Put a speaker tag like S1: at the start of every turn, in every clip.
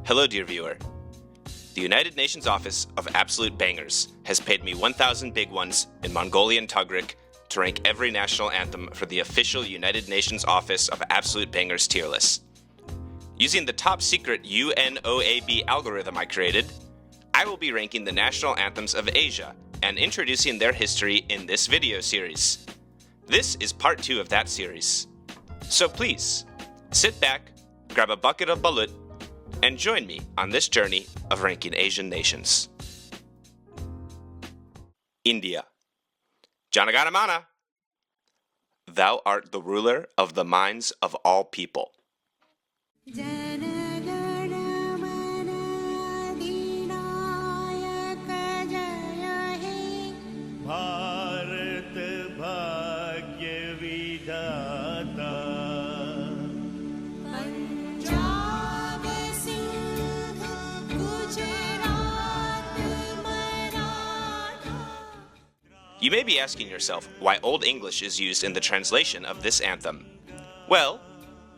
S1: Hello, dear viewer. The United Nations Office of Absolute Bangers has paid me 1,000 big ones in Mongolian Tugrik to rank every national anthem for the official United Nations Office of Absolute Bangers tier list. Using the top secret UNOAB algorithm I created, I will be ranking the national anthems of Asia and introducing their history in this video series. This is part 2 of that series. So please, sit back, grab a bucket of balut, and join me on this journey of ranking Asian nations. India. Janagana Mana. Thou art the ruler of the minds of all people. You may be asking yourself why Old English is used in the translation of this anthem. Well,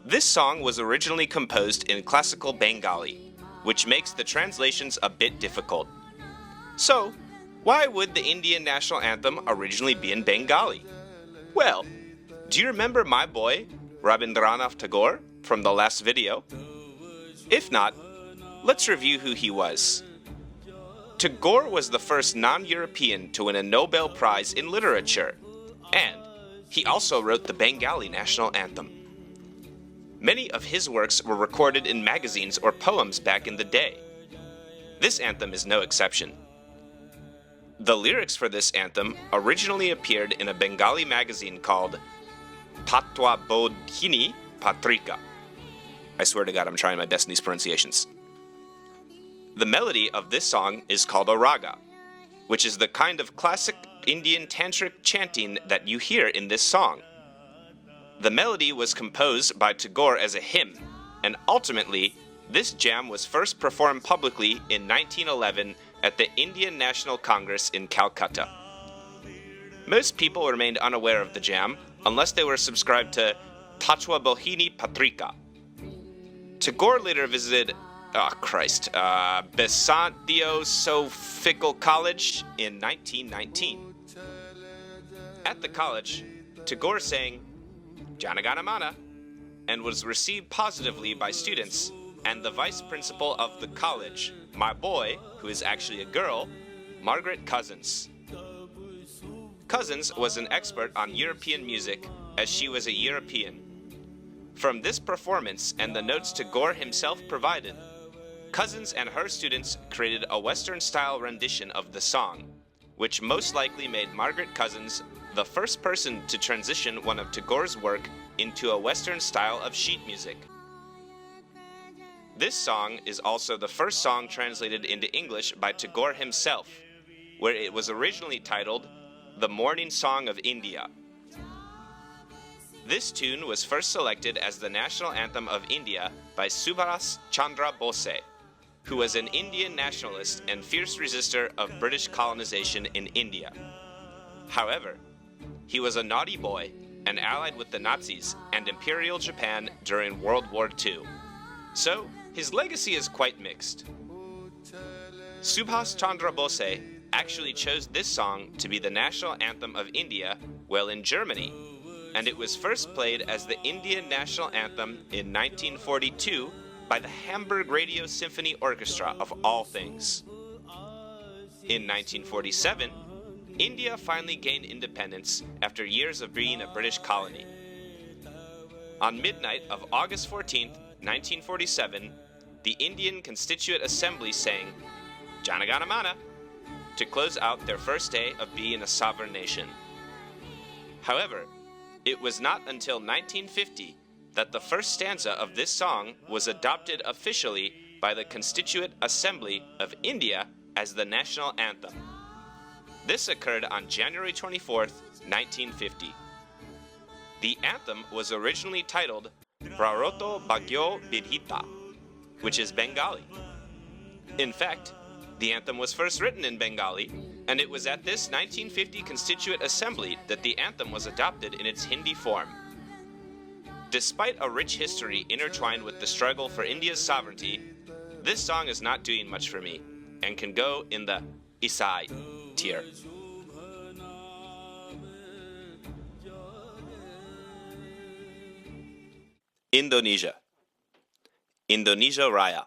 S1: this song was originally composed in classical Bengali, which makes the translations a bit difficult. So, why would the Indian national anthem originally be in Bengali? Well, do you remember my boy, Rabindranath Tagore, from the last video? If not, let's review who he was. Tagore was the first non-European to win a Nobel Prize in Literature, and he also wrote the Bengali national anthem. Many of his works were recorded in magazines or poems back in the day. This anthem is no exception. The lyrics for this anthem originally appeared in a Bengali magazine called Tatwa Bodhini Patrika. I swear to God, I'm trying my best in these pronunciations. The melody of this song is called a raga, which is the kind of classic Indian tantric chanting that you hear in this song. The melody was composed by Tagore as a hymn, and ultimately, this jam was first performed publicly in 1911 at the Indian National Congress in Calcutta. Most people remained unaware of the jam unless they were subscribed to Tatwa Bodhini Patrika. Tagore later visited Besantiosophical College in 1919. At the college, Tagore sang Janagana Mana and was received positively by students and the vice principal of the college, my boy, who is actually a girl, Margaret Cousins. Cousins was an expert on European music as she was a European. From this performance and the notes Tagore himself provided, Cousins and her students created a Western-style rendition of the song, which most likely made Margaret Cousins the first person to transition one of Tagore's work into a Western style of sheet music. This song is also the first song translated into English by Tagore himself, where it was originally titled The Morning Song of India. This tune was first selected as the national anthem of India by Subhas Chandra Bose, who was an Indian nationalist and fierce resistor of British colonization in India. However, he was a naughty boy and allied with the Nazis and Imperial Japan during World War II. So, his legacy is quite mixed. Subhas Chandra Bose actually chose this song to be the national anthem of India while in Germany, and it was first played as the Indian national anthem in 1942 by the Hamburg Radio Symphony Orchestra of all things. In 1947, India finally gained independence after years of being a British colony. On midnight of August 14, 1947, the Indian Constituent Assembly sang Janagana Mana to close out their first day of being a sovereign nation. However, it was not until 1950 that the first stanza of this song was adopted officially by the Constituent Assembly of India as the national anthem. This occurred on January 24, 1950. The anthem was originally titled Praroto Bagyo Bidhita, which is Bengali. In fact, the anthem was first written in Bengali, and it was at this 1950 Constituent Assembly that the anthem was adopted in its Hindi form. Despite a rich history intertwined with the struggle for India's sovereignty, This song is not doing much for me and can go in the Isai tier. Indonesia. Indonesia Raya.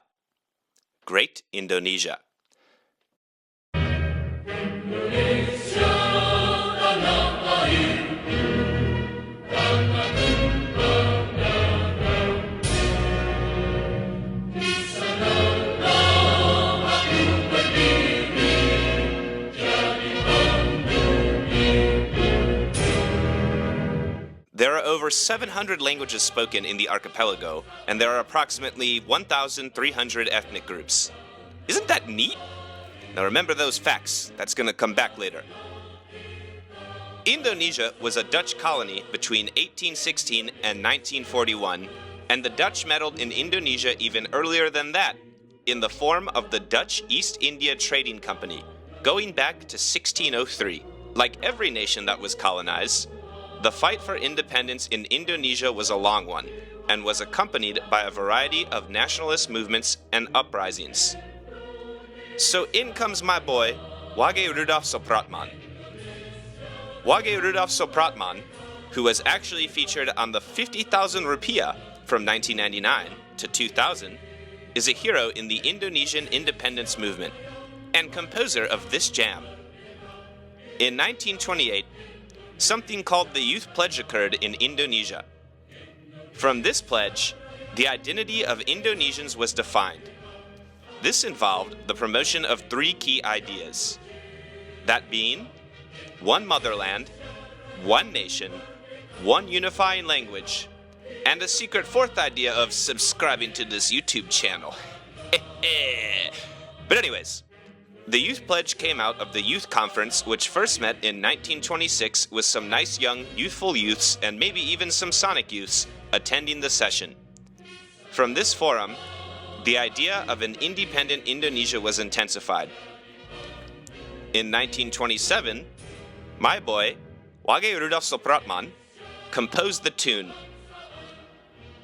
S1: Great Indonesia. There are over 700 languages spoken in the archipelago, and there are approximately 1,300 ethnic groups. Isn't that neat? Now remember those facts. That's going to come back later. Indonesia was a Dutch colony between 1816 and 1941, and the Dutch meddled in Indonesia even earlier than that, in the form of the Dutch East India Trading Company, going back to 1603. Like every nation that was colonized, the fight for independence in Indonesia was a long one, and was accompanied by a variety of nationalist movements and uprisings. So in comes my boy, Wage Rudolf Supratman. Wage Rudolf Supratman, who was actually featured on the 50,000 rupiah from 1999 to 2000, is a hero in the Indonesian independence movement, and composer of this jam. In 1928, something called the Youth Pledge occurred in Indonesia. From this pledge, the identity of Indonesians was defined. This involved the promotion of three key ideas, that being one motherland, one nation, one unifying language, and a secret fourth idea of subscribing to this YouTube channel. But anyways, the Youth Pledge came out of the Youth Conference, which first met in 1926 with some nice young youthful youths and maybe even some Sonic youths attending the session. From this forum, the idea of an independent Indonesia was intensified. In 1927, my boy, Wage Rudolf Supratman, composed the tune.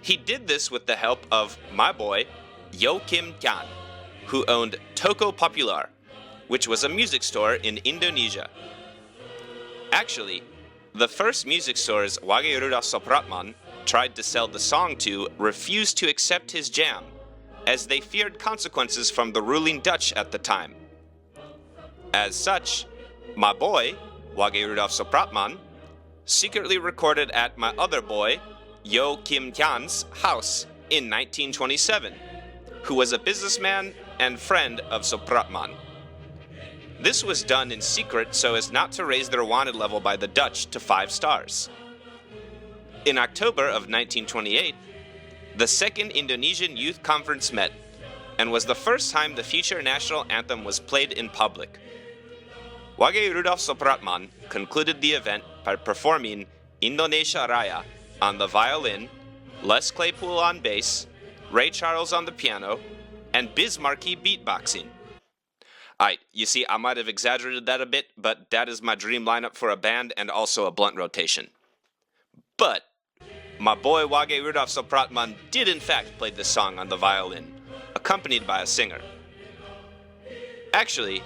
S1: He did this with the help of my boy, Yo Kim Kyan, who owned Toko Popular, which was a music store in Indonesia. Actually, the first music stores Wage Rudolf Supratman tried to sell the song to refused to accept his jam, as they feared consequences from the ruling Dutch at the time. As such, my boy, Wage Rudolf Supratman, secretly recorded at my other boy, Yo Kim Kyan's house in 1927, who was a businessman and friend of Supratman. This was done in secret so as not to raise their wanted level by the Dutch to 5 stars. In October of 1928, the Second Indonesian Youth Conference met, and was the first time the future national anthem was played in public. Wage Rudolf Supratman concluded the event by performing Indonesia Raya on the violin, Les Claypool on bass, Ray Charles on the piano, and Bismarcky beatboxing. You see, I might have exaggerated that a bit, but that is my dream lineup for a band and also a blunt rotation. But my boy Wage Rudolf Supratman did in fact play this song on the violin, accompanied by a singer. Actually,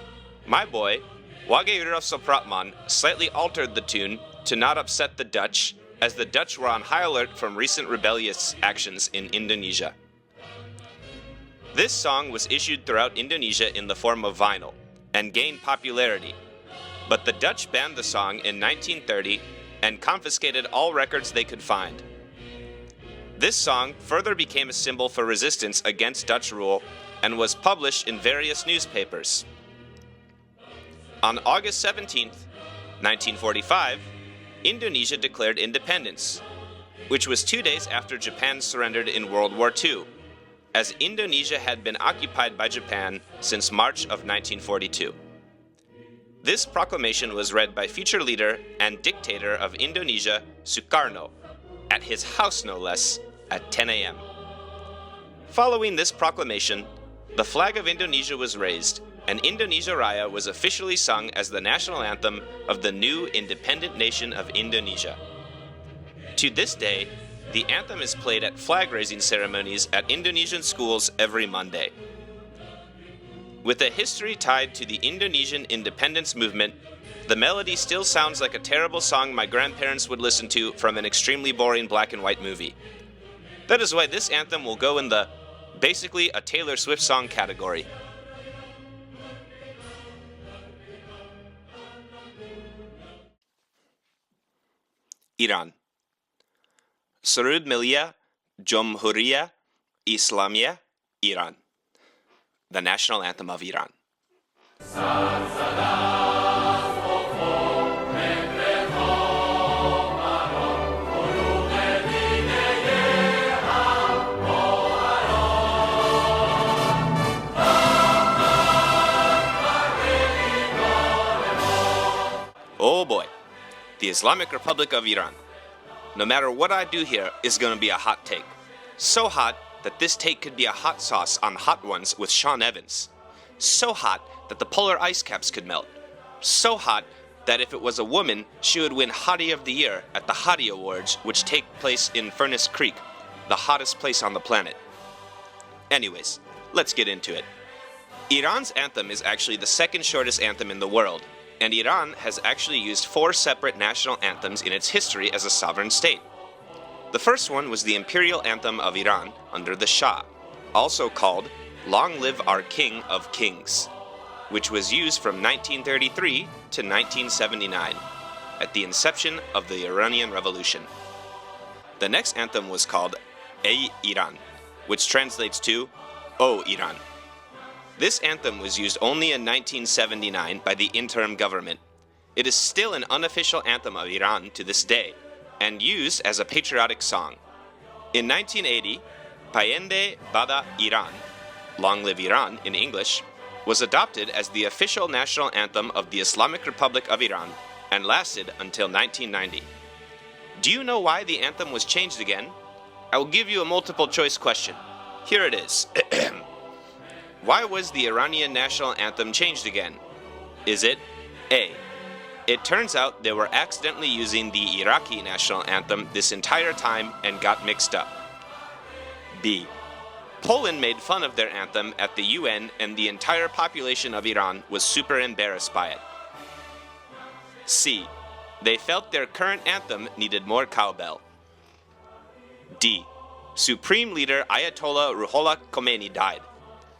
S1: my boy Wage Rudolf Supratman slightly altered the tune to not upset the Dutch, as the Dutch were on high alert from recent rebellious actions in Indonesia. This song was issued throughout Indonesia in the form of vinyl, and gained popularity, but the Dutch banned the song in 1930 and confiscated all records they could find. This song further became a symbol for resistance against Dutch rule and was published in various newspapers. On August 17, 1945, Indonesia declared independence, which was 2 days after Japan surrendered in World War II, as Indonesia had been occupied by Japan since March of 1942. This proclamation was read by future leader and dictator of Indonesia, Sukarno, at his house no less, at 10 a.m. Following this proclamation, the flag of Indonesia was raised, and Indonesia Raya was officially sung as the national anthem of the new independent nation of Indonesia. To this day, the anthem is played at flag-raising ceremonies at Indonesian schools every Monday. With a history tied to the Indonesian independence movement, the melody still sounds like a terrible song my grandparents would listen to from an extremely boring black and white movie. That is why this anthem will go in the basically a Taylor Swift song category. Iran. Surud Millia Jomhuriyah Islamiyah Iran. The national anthem of Iran. Oh boy, the Islamic Republic of Iran. No matter what I do here is going to be a hot take. So hot that this take could be a hot sauce on Hot Ones with Sean Evans. So hot that the polar ice caps could melt. So hot that if it was a woman, she would win Hottie of the Year at the Hottie Awards, which take place in Furnace Creek, the hottest place on the planet. Anyways, let's get into it. Iran's anthem is actually the second shortest anthem in the world, and Iran has actually used 4 separate national anthems in its history as a sovereign state. The first one was the imperial anthem of Iran under the Shah, also called Long Live Our King of Kings, which was used from 1933 to 1979, at the inception of the Iranian Revolution. The next anthem was called Ey Iran, which translates to O Iran. This anthem was used only in 1979 by the interim government. It is still an unofficial anthem of Iran to this day, and used as a patriotic song. In 1980, Payende Bada Iran, Long Live Iran in English, was adopted as the official national anthem of the Islamic Republic of Iran and lasted until 1990. Do you know why the anthem was changed again? I will give you a multiple choice question. Here it is. Why was the Iranian national anthem changed again? Is it A. It turns out they were accidentally using the Iraqi national anthem this entire time and got mixed up. B. Poland made fun of their anthem at the UN and the entire population of Iran was super embarrassed by it. C. They felt their current anthem needed more cowbell. D. Supreme Leader Ayatollah Ruhollah Khomeini died.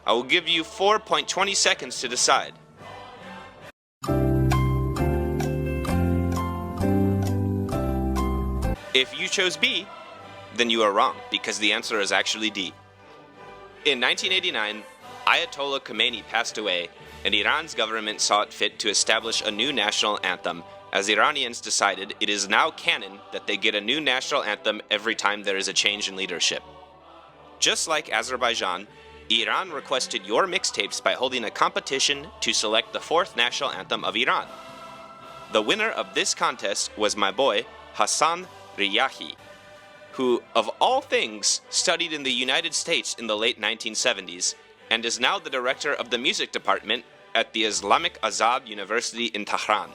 S1: I will give you 4.20 seconds to decide. If you chose B, then you are wrong, because the answer is actually D. In 1989, Ayatollah Khomeini passed away, and Iran's government saw it fit to establish a new national anthem, as Iranians decided it is now canon that they get a new national anthem every time there is a change in leadership. Just like Azerbaijan, Iran requested your mixtapes by holding a competition to select the 4th national anthem of Iran. The winner of this contest was my boy, Hassan Riyahi, who, of all things, studied in the United States in the late 1970s and is now the director of the music department at the Islamic Azad University in Tehran.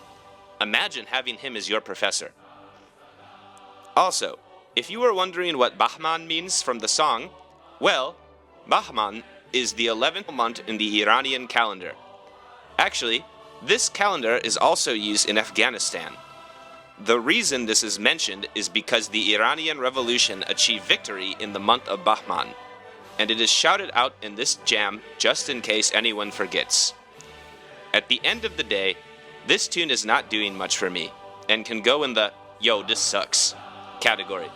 S1: Imagine having him as your professor. Also, if you were wondering what Bahman means from the song, well, Bahman is the 11th month in the Iranian calendar. Actually, this calendar is also used in Afghanistan. The reason this is mentioned is because the Iranian Revolution achieved victory in the month of Bahman, and it is shouted out in this jam just in case anyone forgets. At the end of the day, this tune is not doing much for me, and can go in the "yo, this sucks" category.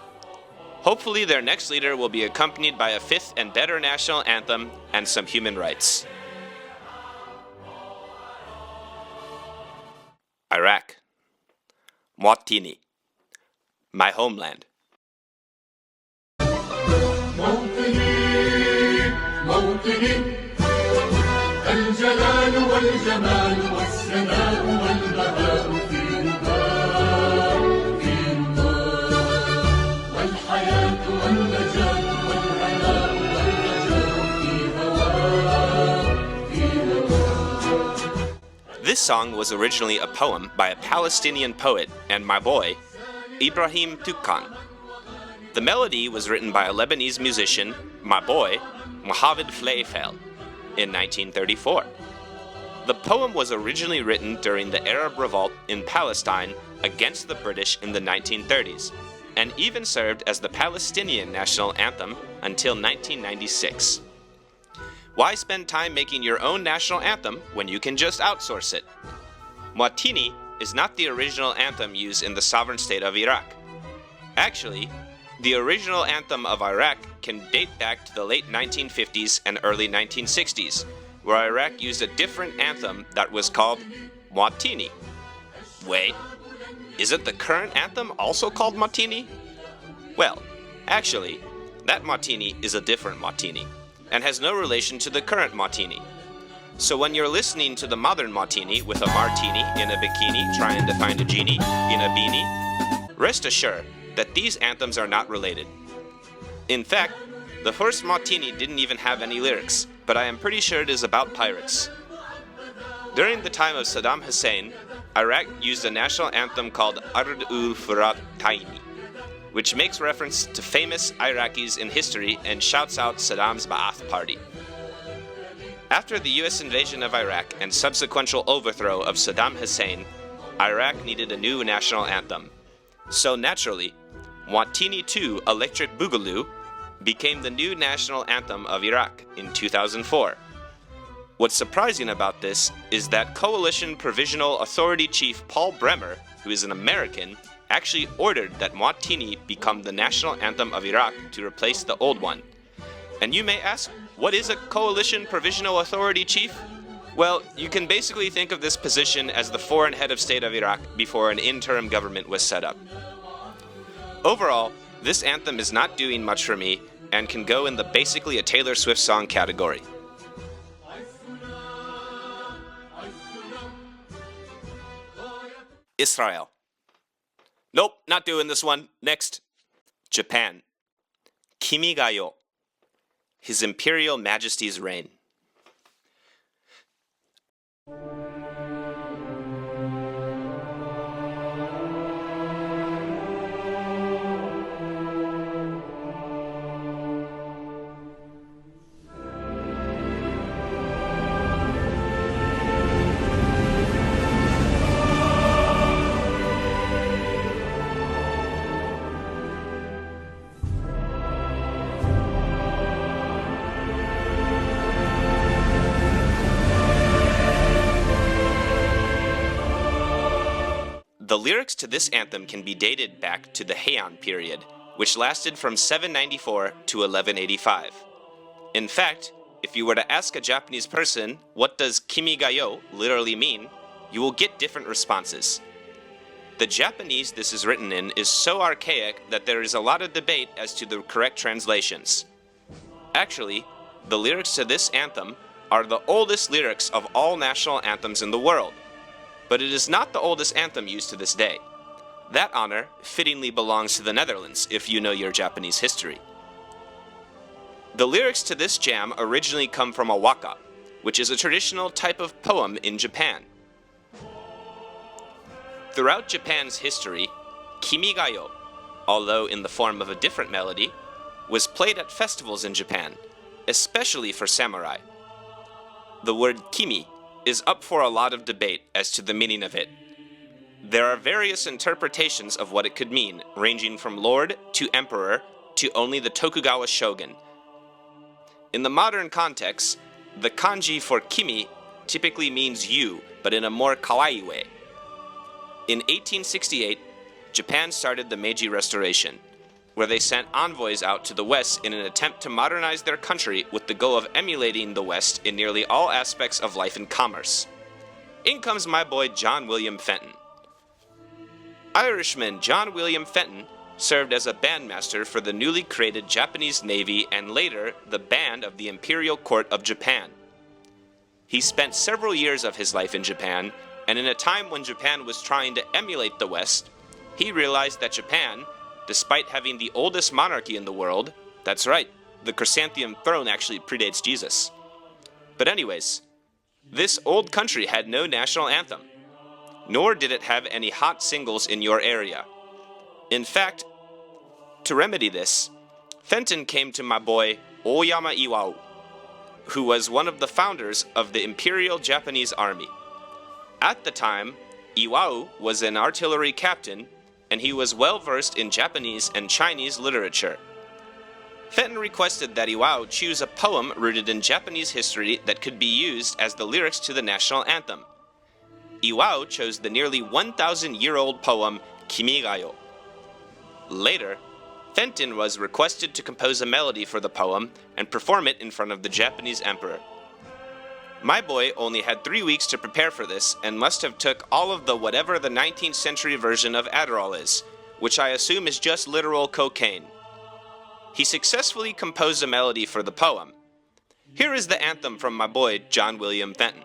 S1: Hopefully their next leader will be accompanied by a 5th and better national anthem and some human rights. Iraq. Mwatini, my homeland.
S2: الجلال والجمال والسماء والبهاء في رباء في رباء والحياة والنجاة والعناء والرجاء في هواء في هواء.
S1: This song was originally a poem by a Palestinian poet and my boy, Ibrahim Tukkan. The melody was written by a Lebanese musician, my boy, Mohamed Fleifel. in 1934. The poem was originally written during the Arab Revolt in Palestine against the British in the 1930s, and even served as the Palestinian national anthem until 1996. Why spend time making your own national anthem when you can just outsource it? Mwatini is not the original anthem used in the sovereign state of Iraq. Actually, the original anthem of Iraq can date back to the late 1950s and early 1960s, where Iraq used a different anthem that was called Mwatini. Wait, isn't the current anthem also called Mwatini? Well, actually, that Mwatini is a different Mwatini, and has no relation to the current Mwatini. So when you're listening to the modern Mwatini with a martini in a bikini trying to find a genie in a beanie, rest assured that these anthems are not related. In fact, the first Mwatini didn't even have any lyrics, but I am pretty sure it is about pirates. During the time of Saddam Hussein, Iraq used a national anthem called Ard-ul-Furat Taini, which makes reference to famous Iraqis in history and shouts out Saddam's Ba'ath Party. After the US invasion of Iraq and subsequent overthrow of Saddam Hussein, Iraq needed a new national anthem. So naturally, Mwatini 2 Electric Boogaloo became the new national anthem of Iraq in 2004. What's surprising about this is that Coalition Provisional Authority Chief Paul Bremer, who is an American, actually ordered that Mwatini become the national anthem of Iraq to replace the old one. And you may ask, what is a Coalition Provisional Authority Chief? Well, you can basically think of this position as the foreign head of state of Iraq before an interim government was set up. Overall, this anthem is not doing much for me and can go in the basically a Taylor Swift song category. Israel. Nope, not doing this one. Next. Japan. Kimi ga yo. His Imperial Majesty's reign. The lyrics to this anthem can be dated back to the Heian period, which lasted from 794 to 1185. In fact, if you were to ask a Japanese person, what does Kimi ga yo literally mean, you will get different responses. The Japanese this is written in is so archaic that there is a lot of debate as to the correct translations. Actually, the lyrics to this anthem are the oldest lyrics of all national anthems in the world. But it is not the oldest anthem used to this day. That honor fittingly belongs to the Netherlands, if you know your Japanese history. The lyrics to this jam originally come from a waka, which is a traditional type of poem in Japan. Throughout Japan's history, Kimi ga yo, although in the form of a different melody, was played at festivals in Japan, especially for samurai. The word kimi is up for a lot of debate as to the meaning of it. There are various interpretations of what it could mean, ranging from lord to emperor to only the Tokugawa shogun. In the modern context, the kanji for kimi typically means you, but in a more kawaii way. In 1868, Japan started the Meiji Restoration, where they sent envoys out to the West in an attempt to modernize their country with the goal of emulating the West in nearly all aspects of life and commerce. In comes my boy John William Fenton. Irishman John William Fenton served as a bandmaster for the newly created Japanese Navy and later the band of the Imperial Court of Japan. He spent several years of his life in Japan, and in a time when Japan was trying to emulate the West, he realized that Japan, despite having the oldest monarchy in the world, that's right, the Chrysanthemum throne actually predates Jesus. But anyways, this old country had no national anthem, nor did it have any hot singles in your area. In fact, to remedy this, Fenton came to my boy Oyama Iwao, who was one of the founders of the Imperial Japanese Army. At the time, Iwao was an artillery captain, and he was well versed in Japanese and Chinese literature. Fenton requested that Iwao choose a poem rooted in Japanese history that could be used as the lyrics to the national anthem. Iwao chose the nearly 1,000-year-old poem Kimi ga Yo. Later, Fenton was requested to compose a melody for the poem and perform it in front of the Japanese emperor. My boy only had 3 weeks to prepare for this and must have took all of the whatever the 19th century version of Adderall is, which I assume is just literal cocaine. He successfully composed a melody for the poem. Here is the anthem from my boy John William Fenton.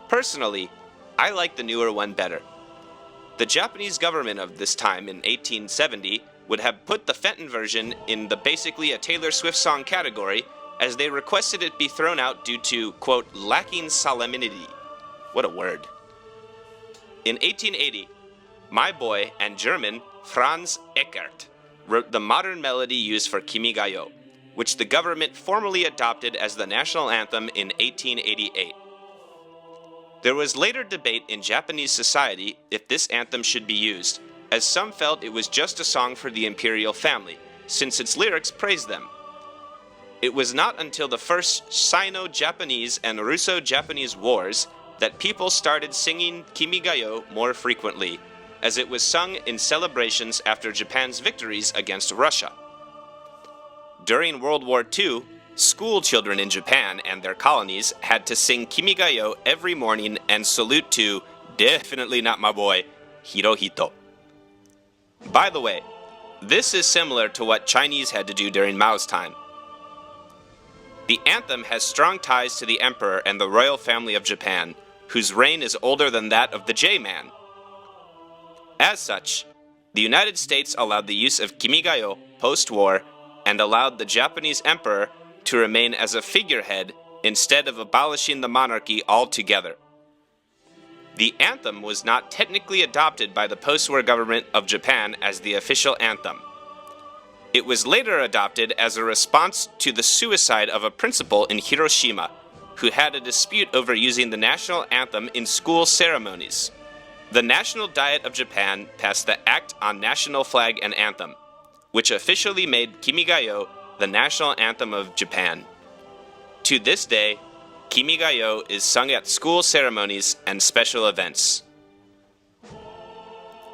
S1: Personally, I like the newer one better. The Japanese government of this time in 1870 would have put the Fenton version in the basically a Taylor Swift song category, as they requested it be thrown out due to, quote, lacking solemnity. What a word. In 1880, my boy and German Franz Eckert wrote the modern melody used for Kimi ga Yo, which the government formally adopted as the national anthem in 1888. There was later debate in Japanese society if this anthem should be used, as some felt it was just a song for the imperial family, since its lyrics praised them. It was not until the first Sino-Japanese and Russo-Japanese wars that people started singing Kimi ga Yo more frequently, as it was sung in celebrations after Japan's victories against Russia. During World War II, school children in Japan and their colonies had to sing Kimi ga Yo every morning and salute to, definitely not my boy, Hirohito. By the way, this is similar to what Chinese had to do during Mao's time. The anthem has strong ties to the emperor and the royal family of Japan, whose reign is older than that of the J-man. As such, the United States allowed the use of Kimi ga Yo post-war and allowed the Japanese emperor to remain as a figurehead instead of abolishing the monarchy altogether. The anthem was not technically adopted by the post-war government of Japan as the official anthem. It was later adopted as a response to the suicide of a principal in Hiroshima, who had a dispute over using the national anthem in school ceremonies. The National Diet of Japan passed the Act on National Flag and Anthem, which officially made Kimi ga Yo the national anthem of Japan. To this day, Kimi ga Yo is sung at school ceremonies and special events.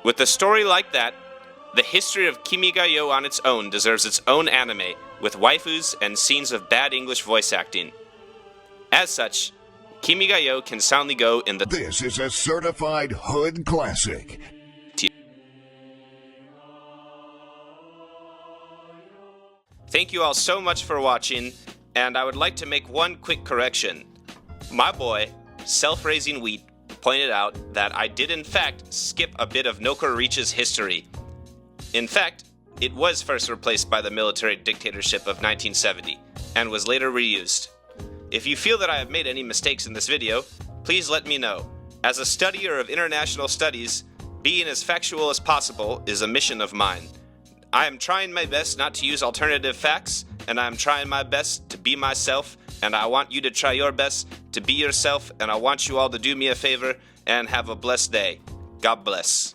S1: With a story like that, the history of Kimi ga Yo on its own deserves its own anime, with waifus and scenes of bad English voice acting. As such, Kimi ga Yo can soundly go in the...
S3: This is a certified hood classic.
S1: Thank you all so much for watching, and I would like to make one quick correction. My boy, Self-Raising Wheat, pointed out that I did in fact skip a bit of Nokor Reach's history. In fact, it was first replaced by the military dictatorship of 1970, and was later reused. If you feel that I have made any mistakes in this video, please let me know. As a studier of international studies, being as factual as possible is a mission of mine. I am trying my best not to use alternative facts, and I am trying my best to be myself, and I want you to try your best to be yourself, and I want you all to do me a favor and have a blessed day. God bless.